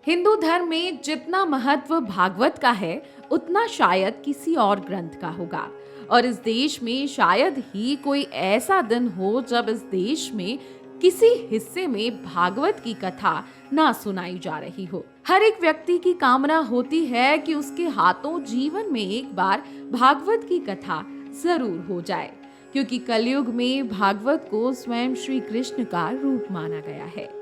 हिंदू धर्म में जितना महत्व भागवत का है उतना शायद किसी और ग्रंथ का होगा। और इस देश में शायद ही कोई ऐसा दिन हो जब इस देश में किसी हिस्से में भागवत की कथा ना सुनाई जा रही हो। हर एक व्यक्ति की कामना होती है कि उसके हाथों जीवन में एक बार भागवत की कथा जरूर हो जाए, क्योंकि कलयुग में भागवत को स्वयं श्री कृष्ण का रूप माना गया है।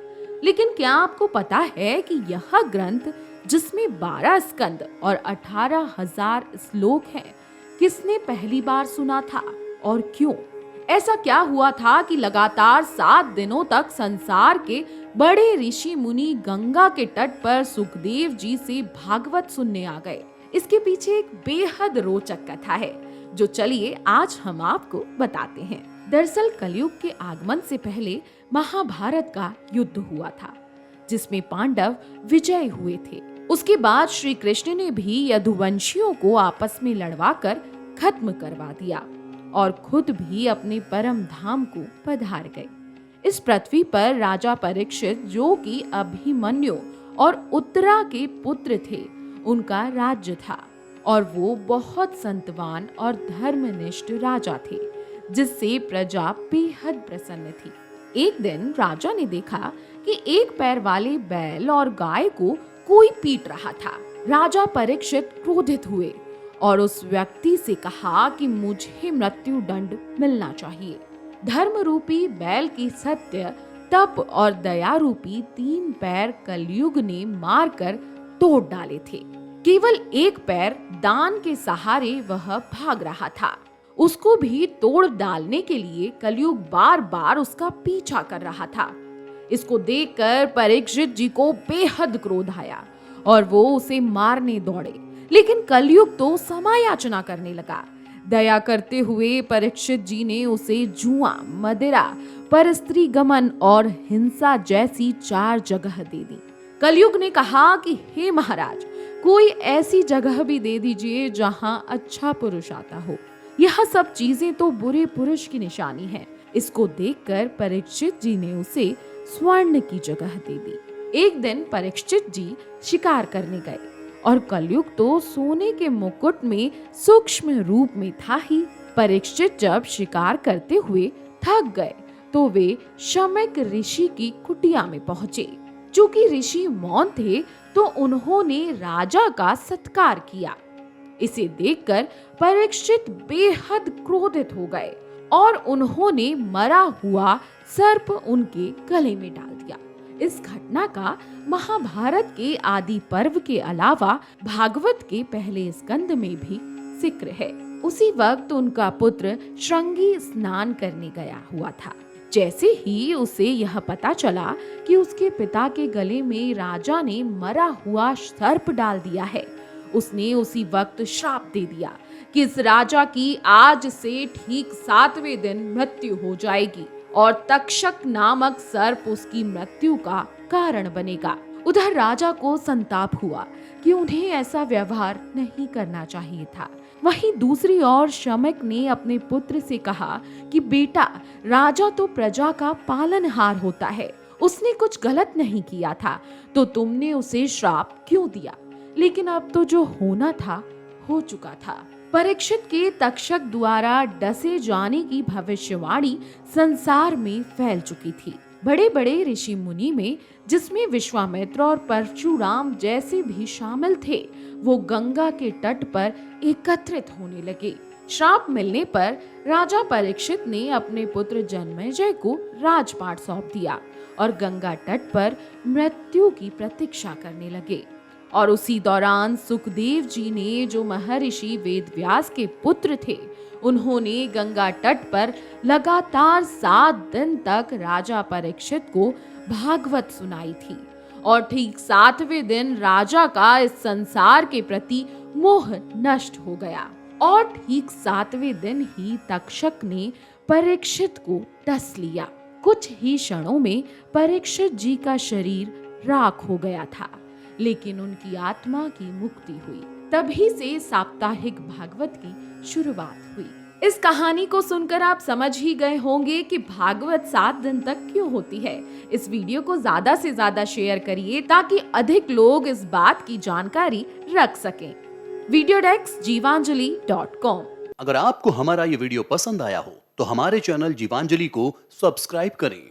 लेकिन क्या आपको पता है कि यह ग्रंथ, जिसमें 12 स्कंद और 18,000 श्लोक हैं, किसने पहली बार सुना था और क्यों? ऐसा क्या हुआ था कि लगातार 7 दिनों तक संसार के बड़े ऋषि मुनि गंगा के तट पर सुखदेव जी से भागवत सुनने आ गए? इसके पीछे एक बेहद रोचक कथा है, जो चलिए आज हम आपको बताते हैं। दरअसल कलयुग के आगमन से पहले महाभारत का युद्ध हुआ था, जिसमें पांडव विजय हुए थे। उसके बाद श्री कृष्ण ने भी यदुवंशियों को आपस में लड़वाकर खत्म करवा दिया और खुद भी अपने परम धाम को पधार गए। इस पृथ्वी पर राजा परीक्षित, जो कि अभिमन्यु और उत्तरा के पुत्र थे, उनका राज्य था और वो बहुत संतवान और धर्मनिष्ठ राजा थे, जिससे प्रजा बेहद प्रसन्न थी। एक दिन राजा ने देखा कि एक पैर वाले बैल और गाय को कोई पीट रहा था। राजा परीक्षित क्रोधित हुए और उस व्यक्ति से कहा कि मुझे मृत्यु दंड मिलना चाहिए। धर्म रूपी बैल की सत्य, तप और दया रूपी 3 पैर कलयुग ने मारकर तोड़ डाले थे। केवल एक पैर दान के सहारे वह भाग रहा था। उसको भी तोड़ डालने के लिए कलयुग बार बार उसका पीछा कर रहा था। इसको देखकर परीक्षित जी को बेहद क्रोध आया और वो उसे मारने दौड़े, लेकिन कलयुग तो समायाचना करने लगा। दया करते हुए परीक्षित जी ने उसे जुआ, मदिरा, परस्त्री गमन और हिंसा जैसी 4 जगह दे दी। कलयुग ने कहा कि हे महाराज, कोई ऐसी जगह भी दे दीजिए जहां अच्छा पुरुष आता हो। यह सब चीजें तो बुरे पुरुष की निशानी है। इसको देखकर परीक्षित जी ने उसे स्वर्ण की जगह दे दी। एक दिन परीक्षित जी शिकार करने गए और कलयुग तो सोने के मुकुट में सूक्ष्म रूप में था ही। परीक्षित जब शिकार करते हुए थक गए तो वे शमक ऋषि की कुटिया में पहुंचे। चूंकि ऋषि मौन थे तो उन्होंने राजा का सत्कार किया। इसे देखकर परीक्षित बेहद क्रोधित हो गए और उन्होंने मरा हुआ सर्प उनके गले में डाल दिया। इस घटना का महाभारत के आदि पर्व के अलावा भागवत के पहले स्कंद में भी जिक्र है। उसी वक्त उनका पुत्र श्रृंगी स्नान करने गया हुआ था। जैसे ही उसे यह पता चला कि उसके पिता के गले में राजा ने मरा हुआ सर्प डाल दिया है, उसने उसी वक्त श्राप दे दिया कि इस राजा की आज से ठीक 7वें दिन मृत्यु हो जाएगी और तक्षक नामक सर्प उसकी मृत्यु का कारण बनेगा। उधर राजा को संताप हुआ कि उन्हें ऐसा व्यवहार नहीं करना चाहिए था। वहीं दूसरी ओर शमक ने अपने पुत्र से कहा कि बेटा, राजा तो प्रजा का पालनहार होता है, उसने कुछ गलत नहीं किया था, तो तुमने उसे श्राप क्यों दिया? लेकिन अब तो जो होना था हो चुका था। परीक्षित के तक्षक द्वारा डसे जाने की भविष्यवाणी संसार में फैल चुकी थी। बड़े बड़े ऋषि मुनि में, जिसमें विश्वामित्र और परशुराम जैसे भी शामिल थे, वो गंगा के तट पर एकत्रित होने लगे। श्राप मिलने पर राजा परीक्षित ने अपने पुत्र जन्मेजय को राजपाट सौंप दिया और गंगा तट पर मृत्यु की प्रतीक्षा करने लगे। और उसी दौरान सुखदेव जी ने, जो महर्षि वेदव्यास के पुत्र थे, उन्होंने गंगा तट पर लगातार 7 दिन तक राजा परीक्षित को भागवत सुनाई थी। और ठीक 7वें दिन राजा का इस संसार के प्रति मोह नष्ट हो गया और ठीक 7वें दिन ही तक्षक ने परीक्षित को डस लिया। कुछ ही क्षणों में परीक्षित जी का शरीर राख हो गया था, लेकिन उनकी आत्मा की मुक्ति हुई। तभी से साप्ताहिक भागवत की शुरुआत हुई। इस कहानी को सुनकर आप समझ ही गए होंगे कि भागवत 7 दिन तक क्यों होती है। इस वीडियो को ज्यादा से ज्यादा शेयर करिए ताकि अधिक लोग इस बात की जानकारी रख सकें। वीडियो डेस्क जीवांजलि.com। अगर आपको हमारा ये वीडियो पसंद आया हो तो हमारे चैनल जीवांजलि को सब्सक्राइब करें